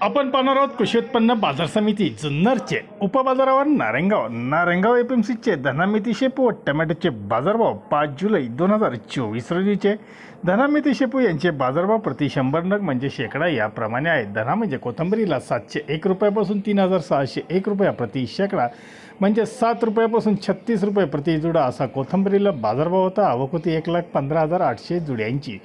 आपण पाहणार आहोत कृषी उत्पन्न बाजार समिती जुन्नरचे उपबाजारावर नारायणगाव एपीएमसीचे धनामिती शेपू व टोमॅटोचे बाजारभाव 5 जुलै 2024 रोजीचे धनामिती शेपू यांचे बाजारभाव प्रति 100 नग म्हणजे शेकडा याप्रमाणे आहेत। धना म्हणजे कोथंबरीला 701 रुपयापासून 3601 रुपया प्रति शेकडा म्हणजे 7 रुपयापासून 36 रुपये प्रति जुडा असा कोथंबरीला बाजारभाव होता। आवक होती 1,15,800 जुड्यांची।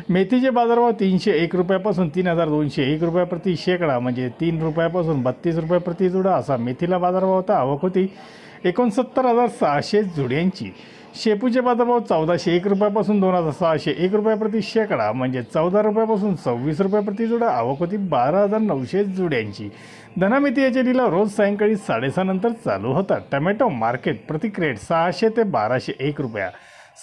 मेथीचे बाजारभाव 301 रुपयापासून 3,201 रुपया प्रति शेकडा म्हणजे 3 रुपयापासून 32 रुपये प्रति जुडा असा मेथीला बाजारभाव होता। आवक होती 69,600 जुड्यांची। शेपूचे बाजारभाव 1,401 रुपयापासून 2,601 रुपया प्रति शेकडा म्हणजे 14 रुपयापासून 26 रुपये प्रति जुडा। आवक होती 12,900 जुड्यांची। धनामिती याचे लिलाव रोज सायंकाळी 6:30 नंतर चालू होतात। टोमॅटो मार्केट प्रति क्रेट 600 ते 1201 रुपया,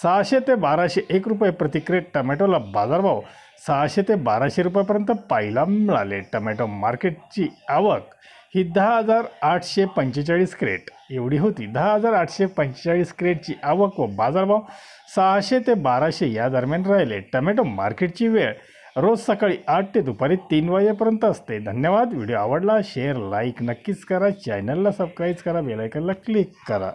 600 ते 1201 रुपये प्रति क्रेट टोमॅटोला बाजारभाव 600 ते 1200 रुपयापर्यंत पाहायला मिळाले। टोमॅटो मार्केटची आवक ही 10,845 क्रेट एवढी होती। 10,845 क्रेटची आवक व बाजारभाव 600 ते 1200 या दरम्यान राहिले। टोमॅटो मार्केटची वेळ रोज सकाळी 8 ते दुपारी 3 वाजेपर्यंत असते। धन्यवाद। व्हिडिओ आवडला शेअर लाईक नक्कीच करा, चॅनलला सबस्क्राईब करा, बेल आयकॉनला क्लिक करा।